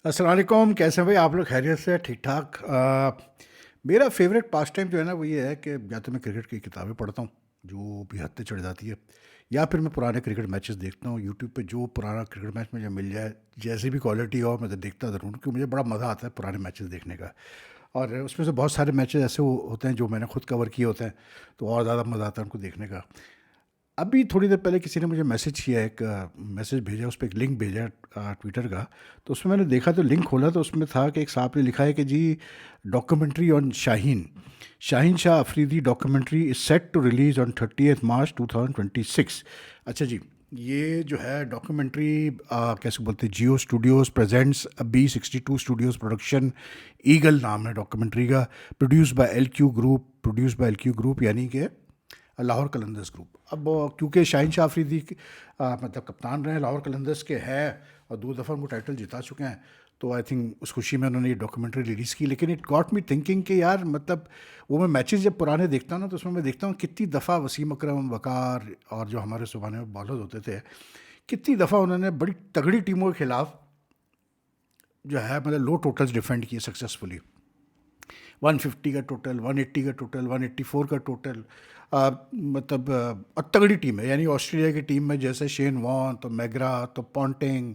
अस्सलाम वालेकुम, कैसे हैं भाई आप लोग? खैरियत से? ठीक ठाक। मेरा फेवरेट पास टाइम जो है ना वो ये है कि या तो मैं क्रिकेट की किताबें पढ़ता हूँ जो भी हद तक चढ़ जाती है, या फिर मैं पुराने क्रिकेट मैचेस देखता हूँ यूट्यूब पे। जो पुराना क्रिकेट मैच मुझे मिल जाए, जैसी भी क्वालिटी हो, मैं तो देखता ज़रूर, क्योंकि मुझे बड़ा मज़ा आता है पुराने मैचेस देखने का। और उसमें से बहुत सारे मैचेस ऐसे होते हैं जो मैंने खुद कवर किए होते हैं, तो और ज़्यादा मज़ा आता है उनको देखने का। अभी थोड़ी देर पहले किसी ने मुझे मैसेज किया, एक मैसेज भेजा, उस पे एक लिंक भेजा ट्विटर का। तो उसमें मैंने देखा, तो लिंक खोला तो उसमें था कि एक साहब ने लिखा है कि जी, documentary on Shaheen, Shaheen Shah Afridi documentary is set to release on 30 March 2026। अच्छा जी, ये जो है डॉक्यूमेंट्री, कैसे बोलते हैं, Jio studios presents B62 studios production, Eagle नाम है डॉक्यूमेंट्री का। प्रोड्यूस बाय LQ ग्रुप, यानी कि लाहौर कलंदर्स ग्रुप। अब क्योंकि शाहीन शाह अफरीदी मतलब कप्तान रहे लाहौर कलंदर्स के हैं, और 2 दफ़ा उनको टाइटल जिता चुके हैं, तो आई थिंक उस खुशी में उन्होंने ये डॉक्यूमेंट्री रिलीज़ की। लेकिन इट गॉट मी थिंकिंग कि यार, मतलब वो मैं मैचेस जब पुराने देखता हूँ ना, तो उसमें मैं देखता हूँ कितनी दफ़ा वसीम अकरम, वकार और जो हमारे सुबहाने में बॉलर होते थे, कितनी दफ़ा उन्होंने बड़ी तगड़ी टीमों के खिलाफ जो है, मतलब लो टोटल्स डिफेंड किए सक्सेसफुली। 150 का टोटल, 180 का टोटल, 184 का टोटल। मतलब तगड़ी टीम है। यानी ऑस्ट्रेलिया की टीम में जैसे शेन वॉन, तो मैगरा, तो पॉन्टिंग,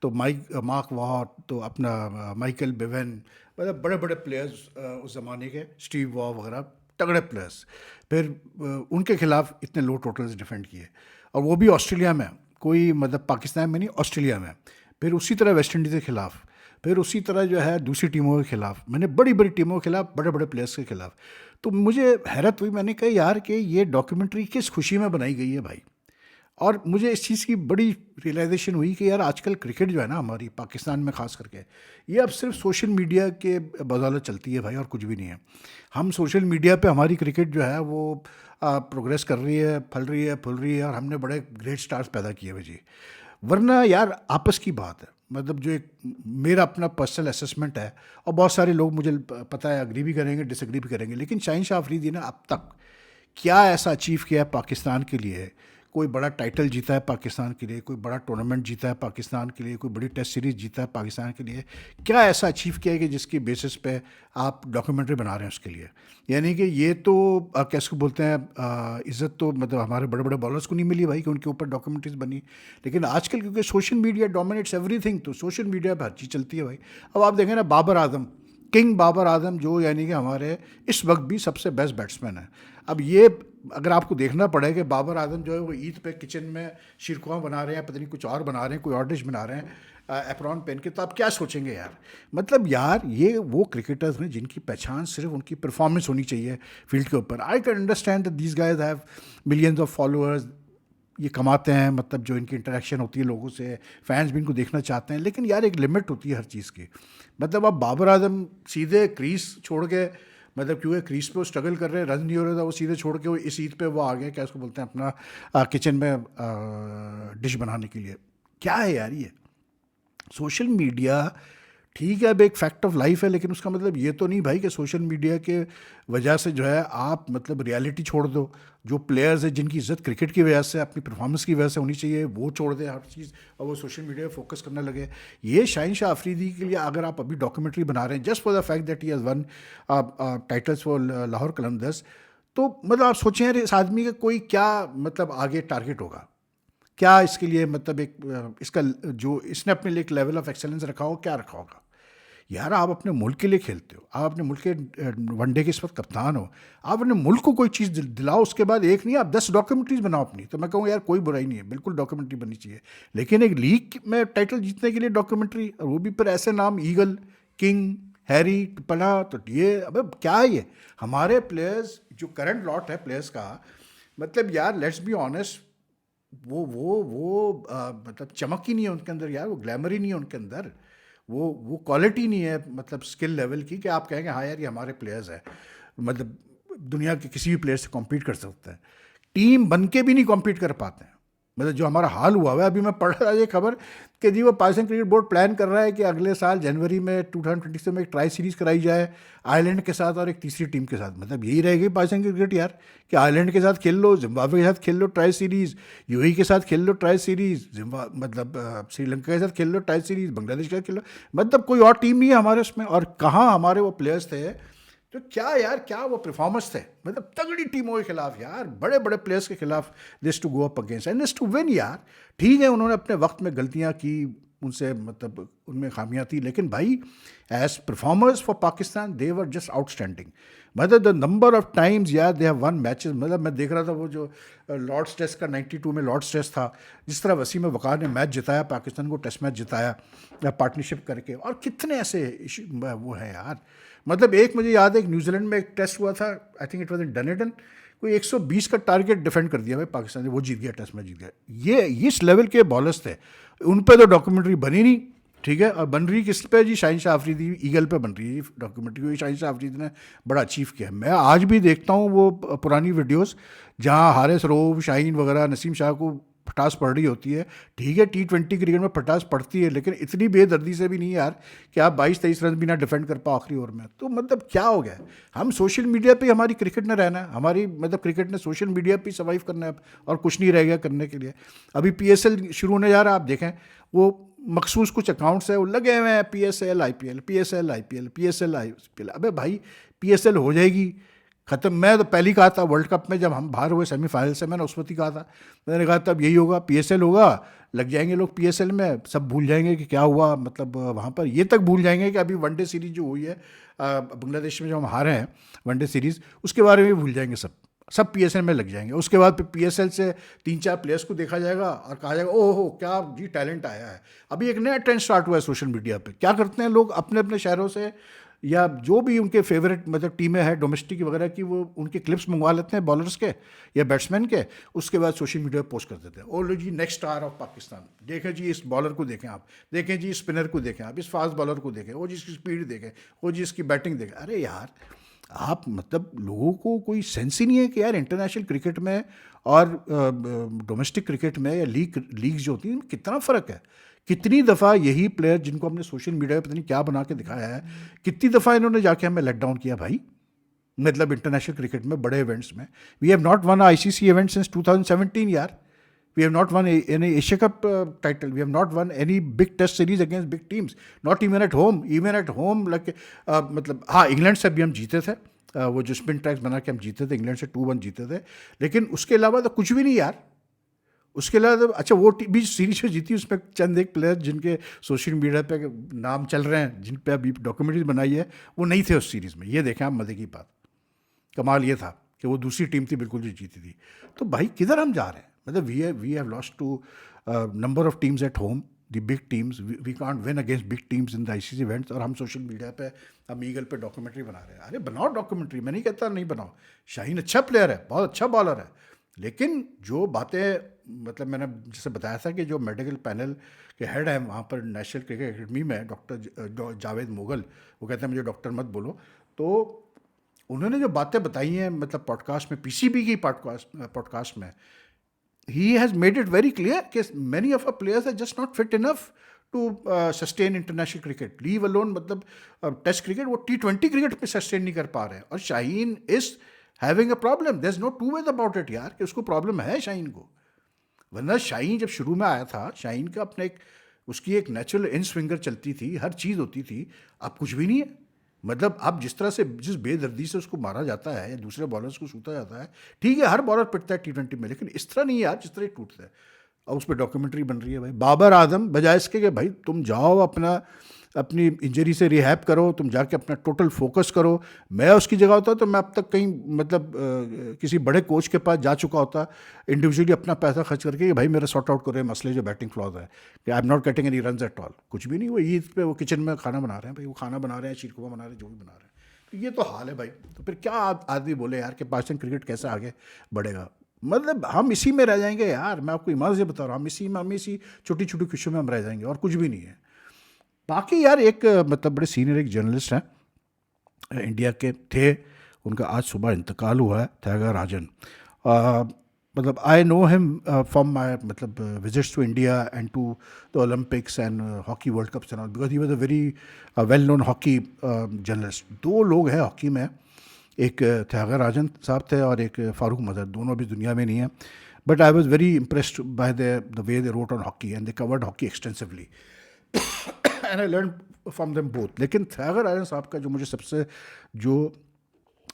तो मार्क वॉट, तो अपना माइकल बेवन, मतलब बड़े बड़े प्लेयर्स उस ज़माने के, स्टीव वॉ वगैरह, तगड़े प्लेयर्स। फिर उनके खिलाफ इतने लो टोटल्स डिफेंड किए, और वो भी ऑस्ट्रेलिया में, कोई मतलब पाकिस्तान में नहीं, ऑस्ट्रेलिया में। फिर उसी तरह वेस्ट इंडीज़ के खिलाफ, फिर उसी तरह जो है दूसरी टीमों के खिलाफ, मैंने बड़ी बड़ी टीमों के खिलाफ, बड़े बड़े प्लेयर्स के खिलाफ। तो मुझे हैरत हुई, मैंने कहा यार कि ये डॉक्यूमेंट्री किस खुशी में बनाई गई है भाई। और मुझे इस चीज़ की बड़ी रियलाइजेशन हुई कि यार, आजकल क्रिकेट जो है ना हमारी पाकिस्तान में ख़ास करके, ये अब सिर्फ सोशल मीडिया के बदौलत चलती है भाई, और कुछ भी नहीं है। हम सोशल मीडिया पे हमारी क्रिकेट जो है वो प्रोग्रेस कर रही है, फल रही है, फूल रही है, और हमने बड़े ग्रेट स्टार्स पैदा किए हुए जी। वरना यार, आपस की बात है, मतलब जो एक मेरा अपना पर्सनल असेसमेंट है, और बहुत सारे लोग मुझे पता है अग्री भी करेंगे, डिसएग्री भी करेंगे, लेकिन शाहीन शाह अफरीदी ने अब तक क्या ऐसा अचीव किया है पाकिस्तान के लिए? कोई बड़ा टाइटल जीता है पाकिस्तान के लिए, कोई बड़ा टूर्नामेंट जीता है पाकिस्तान के लिए, कोई बड़ी टेस्ट सीरीज जीता है पाकिस्तान के लिए? क्या ऐसा अचीव किया है कि जिसकी बेसिस पे आप डॉक्यूमेंट्री बना रहे हैं उसके लिए? यानी कि ये तो कैसे बोलते हैं, इज़्ज़त तो मतलब हमारे बड़े बड़े बॉलर्स को नहीं मिली भाई कि उनके ऊपर डॉक्यूमेंट्रीज बनी। लेकिन आजकल क्योंकि सोशल मीडिया डोमिनेट्स एवरीथिंग, तो सोशल मीडिया पर हर चीज़ चलती है भाई। अब आप देखें ना, बाबर आजम, किंग बाबर आजम, जो यानी कि हमारे इस वक्त भी सबसे बेस्ट बैट्समैन है। अब ये अगर आपको देखना पड़े कि बाबर आजम जो है वो ईद पे किचन में शीरकुआ बना रहे हैं, पता नहीं कुछ और बना रहे हैं, कोई और डिश बना रहे हैं एप्रॉन पहन के, तो आप क्या सोचेंगे यार? मतलब यार, ये वो क्रिकेटर्स हैं जिनकी पहचान सिर्फ उनकी परफॉर्मेंस होनी चाहिए फील्ड के ऊपर। I can understand that these guys have millions of followers, ये कमाते हैं, मतलब जो इनकी इंटरेक्शन होती है लोगों से, फैंस भी इनको देखना चाहते हैं, लेकिन यार एक लिमिट होती है हर चीज़ की। मतलब अब बाबर आजम सीधे क्रीज छोड़ के, मतलब क्योंकि क्रीज पे वो स्ट्रगल कर रहे हैं, रन नहीं हो रहा था, वो सीधे छोड़ के वो इस ईद पे वो आ गए, क्या उसको बोलते हैं, अपना किचन में डिश बनाने के लिए। क्या है यार ये? सोशल मीडिया ठीक है, अब एक फैक्ट ऑफ लाइफ है, लेकिन उसका मतलब ये तो नहीं भाई कि सोशल मीडिया के वजह से जो है आप मतलब रियलिटी छोड़ दो। जो प्लेयर्स हैं जिनकी इज्जत क्रिकेट की वजह से, अपनी परफॉर्मेंस की वजह से होनी चाहिए, वो छोड़ दे हर चीज़, और वो सोशल मीडिया पे फोकस करने लगे। ये शाहीन शाह अफरीदी के लिए अगर आप अभी डॉक्यूमेंट्री बना रहे हैं just for the fact that he has one titles for Lahore Qalandars, तो मतलब आप सोचें यार, इस आदमी का कोई क्या मतलब आगे टारगेट होगा? क्या इसके लिए मतलब एक इसका जो इसने अपने लिए एक लेवल ऑफ एक्सेलेंस रखा हो, क्या रखा होगा? यार, आप अपने मुल्क के लिए खेलते हो, आप अपने मुल्क के वनडे के इस वक्त कप्तान हो, आप अपने मुल्क को कोई चीज़ दिलाओ, उसके बाद एक नहीं, आप 10 डॉक्यूमेंट्रीज बनाओ अपनी। तो मैं कहूँ यार, कोई बुराई नहीं है, बिल्कुल डॉक्यूमेंट्री बननी चाहिए। लेकिन एक लीग में टाइटल जीतने के लिए डॉक्यूमेंट्री, और वो भी फिर ऐसे नाम, ईगल, किंग, हैरी, पना, तो ये अब क्या है ये? हमारे प्लेयर्स जो करंट लॉट है प्लेयर्स का, मतलब यार लेट्स बी ऑनेस्ट, वो मतलब चमक ही नहीं है उनके अंदर यार, वो ग्लैमर ही नहीं है उनके अंदर, वो क्वालिटी नहीं है, मतलब स्किल लेवल की, कि आप कहेंगे हाँ यार ये हमारे प्लेयर्स हैं, मतलब दुनिया के किसी भी प्लेयर से कॉम्पीट कर सकते हैं। टीम बन के भी नहीं कॉम्पीट कर पाते हैं। मतलब जो हमारा हाल हुआ है, अभी मैं पढ़ रहा ये खबर कि जी वो पाकिस्तान क्रिकेट बोर्ड प्लान कर रहा है कि अगले साल जनवरी में 2026 में एक ट्राई सीरीज़ कराई जाए आयरलैंड के साथ और एक तीसरी टीम के साथ। मतलब यही रहेगी पाकिस्तान क्रिकेट यार, कि आयरलैंड के साथ खेल लो, जिम्बाब्वे के साथ खेल लो ट्राई सीरीज़, यूएई के साथ खेल लो ट्राई सीरीज़, श्रीलंका के साथ खेल लो ट्राई सीरीज़, बांग्लादेश के साथ खेल लो। मतलब कोई और टीम नहीं है हमारे उसमें, और कहाँ हमारे वो प्लेयर्स थे, तो क्या यार, क्या वो परफॉर्मेंस थे, मतलब तगड़ी टीमों के खिलाफ यार, बड़े बड़े प्लेयर्स के खिलाफ this to go up against and this to win यार। ठीक है उन्होंने अपने वक्त में गलतियां की, उनसे मतलब उनमें खामियां थी, लेकिन भाई as performers for Pakistan they were just outstanding. मतलब द नंबर ऑफ टाइम्स यार दे हैव वन मैचेस, मतलब मैं देख रहा था वो जो लॉर्ड्स टेस्ट का 92 में लॉर्ड्स टेस्ट था, जिस तरह वसीम वक़ार ने मैच जिताया, पाकिस्तान को टेस्ट मैच जिताया पार्टनरशिप करके, और कितने ऐसे वो हैं यार। मतलब एक मुझे याद है, एक न्यूजीलैंड में एक टेस्ट हुआ था, I think it was in Dunedin, कोई 120 का टारगेट डिफेंड कर दिया भाई पाकिस्तान ने, वो जीत गया, टेस्ट मैच जीत गया। ये इस लेवल के बॉलर्स थे, उन पे तो डॉक्यूमेंट्री बनी नहीं, ठीक है। और बन रही किस पे जी, शाहीन शाह अफरीदी ईगल पे बन रही है डॉक्यूमेंट्री, शाहीन शाह अफरीदी ने बड़ा अचीव किया। मैं आज भी देखता हूँ वो पुरानी वीडियोस जहाँ हारिस रोब, शाहीन वगैरह, नसीम शाह को फटास पड़ रही होती है। ठीक है T20 क्रिकेट में फटास पड़ती है, लेकिन इतनी बेदर्दी से भी नहीं यार कि आप 22-23 रन भी ना डिफेंड कर पाओ आखिरी ओवर में। तो मतलब क्या हो गया, हम सोशल मीडिया पे हमारी क्रिकेट ने रहना है, हमारी मतलब क्रिकेट ने सोशल मीडिया पे सर्वाइव करना है, और कुछ नहीं रह गया करने के लिए। अभी PSL शुरू होने जा रहा है, आप देखें वो मखसूस कुछ अकाउंट्स है वो लगे हुए हैं, PSL IPL, PSL IPL, PSL IPL। अबे भाई PSL हो जाएगी ख़त्म। मैं तो पहले ही कहा था वर्ल्ड कप में जब हम बाहर हुए सेमीफाइनल से, मैंने उस वक्त ही कहा था, मैंने कहा तब यही होगा, PSL होगा, लग जाएंगे लोग PSL में, सब भूल जाएंगे कि क्या हुआ, मतलब वहाँ पर ये तक भूल जाएंगे कि अभी वनडे सीरीज़ जो हुई है बांग्लादेश में, जो हम हारे हैं वनडे सीरीज़, उसके बारे में भूल जाएंगे सब PSL में लग जाएंगे। उसके बाद फिर PSL से 3-4 प्लेयर्स को देखा जाएगा और कहा जाएगा ओहो क्या जी टैलेंट आया है। अभी एक नया ट्रेंड स्टार्ट हुआ है सोशल मीडिया पे, क्या करते हैं लोग अपने अपने शहरों से या जो भी उनके फेवरेट मतलब टीमें हैं डोमेस्टिक वगैरह की, वो उनके क्लिप्स मंगवा लेते हैं बॉलर्स के या बैट्समैन के, उसके बाद सोशल मीडिया पर पोस्ट कर देते हैं, ओ लो जी नेक्स्ट स्टार ऑफ पाकिस्तान, देखें जी इस बॉलर को देखें आप, देखें जी स्पिनर को देखें आप, इस फास्ट बॉलर को देखें, वो जी इसकी स्पीड देखें, वो जी इसकी बैटिंग देखें। अरे यार आप मतलब लोगों को कोई सेंस ही नहीं है कि यार इंटरनेशनल क्रिकेट में और डोमेस्टिक क्रिकेट में या लीग जो होती है कितना फ़र्क है। कितनी दफ़ा यही प्लेयर जिनको हमने सोशल मीडिया पे पता नहीं क्या बना के दिखाया है, कितनी दफ़ा इन्होंने जाके हमें लेट डाउन किया भाई, मतलब इंटरनेशनल क्रिकेट में बड़े इवेंट्स में। We have not won ICC event since 2017 यार, we have not won any Asia cup title, we have not won any big test series against big teams, not even at home like मतलब हाँ England से भी हम जीते थे, वो जो स्पिन ट्रैक्स बना के हम जीते थे, इंग्लैंड से 2-1 जीते थे, लेकिन उसके अलावा तो कुछ भी नहीं यार। उसके अलावा अच्छा वो भी सीरीज जो जीती उसमें चंद एक प्लेयर जिनके सोशल मीडिया पे नाम चल रहे हैं, जिन पे अभी डॉक्यूमेंट्री बनाई है, वो नहीं थे उस सीरीज़ में। ये देखें आप मज़े की बात, कमाल ये था कि वो दूसरी टीम थी बिल्कुल जो जीती थी। तो भाई किधर हम जा रहे हैं, मतलब we have lost to number of teams at home, the big teams, we can't win against big teams in the ICC events, और हम सोशल मीडिया पे हम ईगल पे डॉक्यूमेंट्री बना रहे हैं। अरे बनाओ डॉक्यूमेंट्री, मैं नहीं कहता नहीं बनाओ, शाहीन अच्छा प्लेयर है, बहुत अच्छा बॉलर है, लेकिन जो बातें मतलब मैंने जैसे बताया था कि जो मेडिकल पैनल के हेड हैं वहाँ पर नेशनल क्रिकेट अकेडमी में, डॉक्टर जावेद मुगल, वो कहते हैं मुझे डॉक्टर मत बोलो, तो उन्होंने जो बातें बताई हैं मतलब पॉडकास्ट में, PCB की पॉडकास्ट में, he has made it very clear कि many of our players are just not fit enough to sustain international cricket, leave alone मतलब टेस्ट क्रिकेट, वो T20 क्रिकेट पे सस्टेन नहीं कर पा रहे हैं। और Shaheen is having a problem, there is no two ways about it यार, कि उसको प्रॉब्लम है शाहीन को। वरना शाहीन जब शुरू में आया था, शाहीन का अपने एक उसकी एक नेचुरल इन स्विंगर चलती थी, हर चीज़ होती थी, अब कुछ भी नहीं है। मतलब अब जिस तरह से जिस बेदर्दी से उसको मारा जाता है या दूसरे बॉलर्स को छूता जाता है, ठीक है हर बॉलर पिटता है T20 में, लेकिन इस तरह नहीं है यार जिस तरह टूटता है। और उस पर डॉक्यूमेंट्री बन रही है भाई, बाबर आजम, बजाय इसके कि भाई तुम जाओ अपनी इंजरी से रिहैब करो, तुम जाके अपना टोटल फोकस करो। मैं उसकी जगह होता तो मैं अब तक कहीं मतलब किसी बड़े कोच के पास जा चुका होता, इंडिविजुअली अपना पैसा खर्च करके कि भाई मेरा सॉर्ट आउट करो ये मसले जो बैटिंग फ्लॉज है, कि आई am not getting any runs at all. कुछ भी नहीं, वो ईद पे वो किचन में खाना बना रहे हैं भाई, वो खाना बना रहे हैं, शीरकुमा बना रहे हैं, जो भी बना रहे हैं। तो ये तो हाल है भाई। तो फिर क्या आदमी बोले यार कि पाकिस्तान क्रिकेट कैसे आगे बढ़ेगा, मतलब हम इसी में रह जाएंगे यार। मैं आपको ईमान से बता रहा हूँ, हम इसी छोटी छोटी खुशियों में हम रह जाएंगे और कुछ भी नहीं है। बाकी यार एक मतलब बड़े सीनियर एक जर्नलिस्ट हैं इंडिया के थे, उनका आज सुबह इंतकाल हुआ है, त्यागा राजन। मतलब I know him from my मतलब visits to India and to the Olympics and hockey world cups and all, because he was a very well known hockey journalist. दो लोग हैं हॉकी में, एक त्यागर राजन साहब थे और एक फारूक मदर, दोनों अभी दुनिया में नहीं है. But I was very impressed by the way they wrote on hockey and they covered hockey extensively and I learn from them both. लेकिन त्यागर राजन साहब का जो मुझे सबसे जो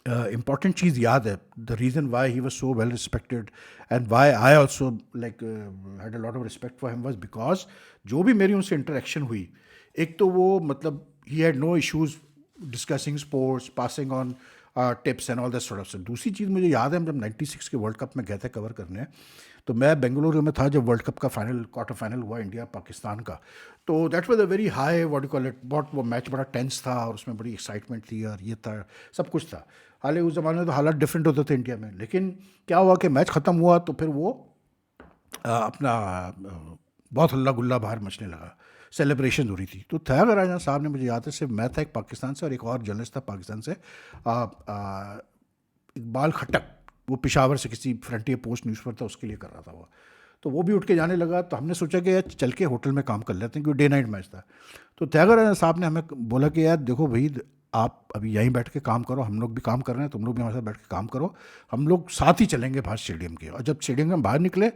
important चीज़ याद है, the reason why he was so well respected and why I also like had a lot of respect for him was because जो भी मेरी उनसे इंटरेक्शन हुई, एक तो वो मतलब he had no issues discussing sports, passing on tips and all that sort of stuff. दूसरी चीज़ मुझे याद है, जब 96 के वर्ल्ड कप में गए थे कवर करने, तो मैं बेंगलुरु में था जब वर्ल्ड कप का फाइनल क्वार्टर फाइनल हुआ इंडिया पाकिस्तान का. तो that was a very high what you call it, बहुत वो मैच बड़ा टेंस था और उसमें बड़ी एक्साइटमेंट थी और ये था, सब कुछ था. हालांकि उस ज़माने में तो हालात डिफरेंट होते थे इंडिया में. लेकिन क्या हुआ कि मैच ख़त्म हुआ तो फिर वो अपना बहुत हल्ला गुल्ला बाहर मचने लगा, सेलिब्रेशन हो रही थी. तो त्यागर राजन साहब ने, मुझे याद है, सिर्फ मैं था एक पाकिस्तान से और एक और जर्नलिस्ट था पाकिस्तान से, इकबाल खट्टक, वो पेशावर से किसी फ्रंटियर पोस्ट न्यूज़ पर था, उसके लिए कर रहा था वो. तो वो भी उठ के जाने लगा. तो हमने सोचा कि यार चल के होटल में काम कर लेते हैं, क्योंकि डे नाइट मैच था. तो त्यागर साहब ने हमें बोला कि यार देखो भाई, आप अभी यहीं बैठ के काम करो, हम लोग भी काम कर रहे हैं, तुम लोग भी हमारे साथ बैठ के काम करो, हम लोग साथ ही चलेंगे बाहर स्टेडियम के. और जब स्टेडियम में बाहर निकले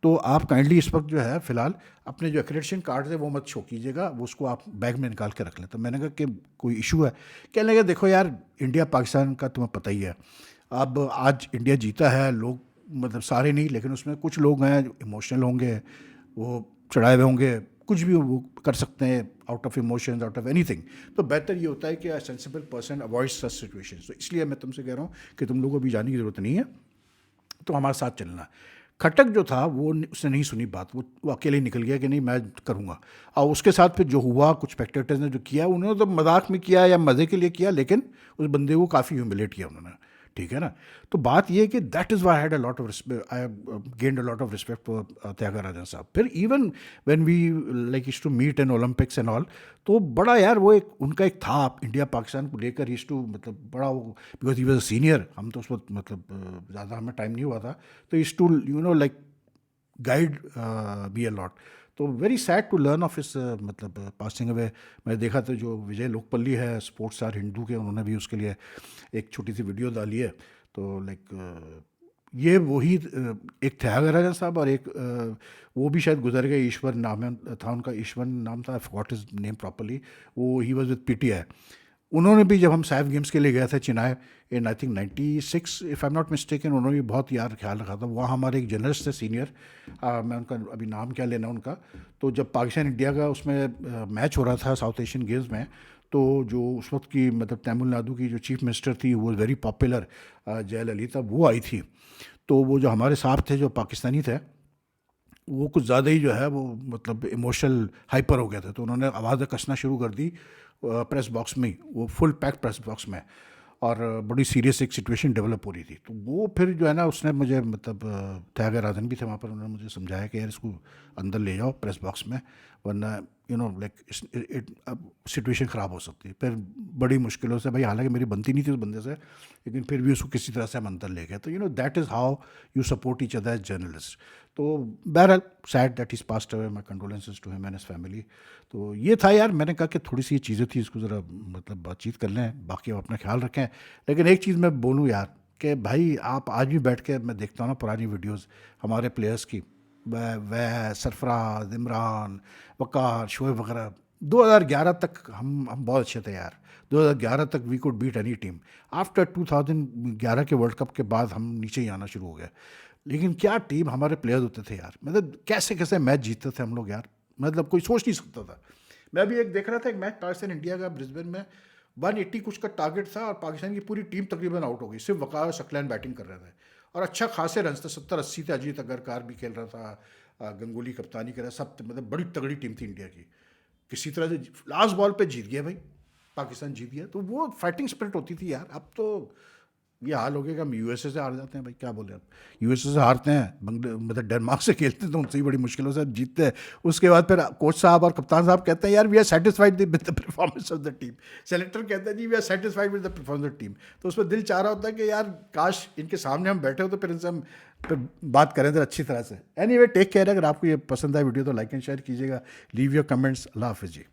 तो आप काइंडली इस वक्त जो है फ़िलहाल अपने जो एक्रेडिटेशन कार्ड है वो मत शो कीजिएगा, वो उसको आप बैग में निकाल के रख लें. तो मैंने कहा कि कोई इशू है? कहने लगे देखो यार, इंडिया पाकिस्तान का तुम्हें पता ही है, अब आज इंडिया जीता है, लोग मतलब सारे नहीं लेकिन उसमें कुछ लोग हैं जो इमोशनल होंगे, वो चढ़ाए हुए होंगे, कुछ भी वो कर सकते हैं out of emotions, out of anything. तो बेहतर ये होता है कि sensible person avoid such situation. तो इसलिए मैं तुमसे कह रहा हूँ कि तुम लोगों को भी जाने की ज़रूरत नहीं है, तो हमारे साथ चलना. खटक जो था वो उसने नहीं सुनी बात, वो अकेले ही निकल गया कि नहीं मैं करूँगा. और उसके साथ फिर जो हुआ, कुछ स्पेक्टेटर्स ने जो किया, उन्होंने तो मजाक में किया या मज़े के लिए किया, लेकिन उस बंदे को काफ़ी ह्यूमिलेट किया उन्होंने. ठीक है ना. तो बात ये है कि that is why had a lot of respect, I gained a lot of respect for Tyagarajan sahab. फिर even when we like used to meet in Olympics and all, तो बड़ा यार वो एक उनका एक था इंडिया पाकिस्तान को लेकर, यूज्ड टू मतलब बड़ा वो, because he was a senior, हम तो उस वक्त मतलब ज़्यादा हमें टाइम नहीं हुआ था, तो used to you know like guide be a lot. तो very sad to learn of this मतलब पासिंग अवे. मैं देखा तो जो विजय लोकपल्ली है, स्पोर्ट्स स्टार हिंदू के, उन्होंने भी उसके लिए एक छोटी सी वीडियो डाली है. तो लाइक ये वही एक त्यागराजन साहब और एक वो भी शायद गुजर गए, ईश्वर नाम था उनका, ईश्वर नाम था, I forgot his name properly. वो ही वाज विद पीटीआई. उन्होंने भी जब हम सैफ गेम्स के लिए गए थे Chennai in I think 96 if I am not mistaken, उन्होंने भी बहुत यार ख्याल रखा था. वहाँ हमारे एक जर्नलिस्ट थे सीनियर, मैं उनका अभी नाम क्या लेना उनका. तो जब पाकिस्तान इंडिया का उसमें मैच हो रहा था साउथ एशियन गेम्स में, तो जो उस वक्त की मतलब तमिलनाडु की जो चीफ मिनिस्टर थी, वो वेरी पॉपुलर, जयललिता, वो आई थी. तो वो जो हमारे साहब थे जो पाकिस्तानी थे, वो कुछ ज़्यादा ही जो है वो मतलब इमोशनल हाइपर हो गया था. तो उन्होंने आवाज़ें कसना शुरू कर दी प्रेस बॉक्स में ही, वो फुल पैक प्रेस बॉक्स में, और बड़ी सीरियस एक सिचुएशन डेवलप हो रही थी. तो वो फिर जो है ना, उसने मुझे मतलब त्यागराजन भी थे वहाँ पर, उन्होंने मुझे समझाया कि यार इसको अंदर ले जाओ प्रेस बॉक्स में, वरना यू नो लाइक सिचुएशन ख़राब हो सकती है. फिर बड़ी मुश्किलों से भाई, हालांकि मेरी बनती नहीं थी उस बंदे से, लेकिन फिर भी उसको किसी तरह से हम अंदर ले गए. तो you know that is how you support each other as journalist. तो बहरहाल sad that is passed away, my condolences to him and his family. तो ये था यार, मैंने कहा कि थोड़ी सी ये चीज़ें थी, इसको ज़रा मतलब बातचीत कर लें, बाकी आप अपना ख्याल रखें. लेकिन एक चीज़ मैं बोलूँ यार, कि भाई आप आज भी बैठ के, मैं देखता हूँ ना पुरानी वीडियोस हमारे प्लेयर्स की, वह सरफराज, इमरान, वक़ार, शोएब वगैरह, 2011 तक हम बहुत अच्छे थे यार. 2011 तक we could beat any team. After 2011 के वर्ल्ड कप के बाद हम नीचे ही आना शुरू हो गए. लेकिन क्या टीम हमारे प्लेयर्स होते थे यार, मतलब कैसे कैसे मैच जीतते थे हम लोग यार, मतलब कोई सोच नहीं सकता था. मैं अभी एक देख रहा था, एक मैच पाकिस्तान इंडिया का ब्रिस्बेन में, 180 कुछ का टारगेट था और पाकिस्तान की पूरी टीम तकरीबन आउट हो गई, सिर्फ वकार और शकलैन बैटिंग कर रहे थे, और अच्छा खासे रन थे, 70-80 थे. अजीत अगरकार भी खेल रहा था, गंगुली कप्तानी कर रहा, सब मतलब बड़ी तगड़ी टीम थी इंडिया की. किसी तरह से लास्ट बॉल पे जीत गया भाई, पाकिस्तान जीत गया. तो वो फाइटिंग स्पिरिट होती थी यार. अब तो ये हाल हो गया कि हम यूएसए से हार जाते हैं भाई, क्या बोले आप, यूएसए से हारते हैं, मतलब डेनमार्क से खेलते हैं तो उनसे ही बड़ी मुश्किलों से जीतते हैं। उसके बाद फिर कोच साहब और कप्तान साहब कहते हैं यार we are satisfied with the performance of the team, selector कहते हैं जी we are satisfied with the performance of the team. तो उसमें दिल चाह रहा होता है कि यार काश इनके सामने हम बैठे हो तो फिर इनसे हम फिर बात करें तो अच्छी तरह से। एनीवे टेक केयर, अगर आपको ये पसंद आए वीडियो तो लाइक एंड शेयर कीजिएगा, लीव योर कमेंट्स। अल्लाह हाफिज़ जी।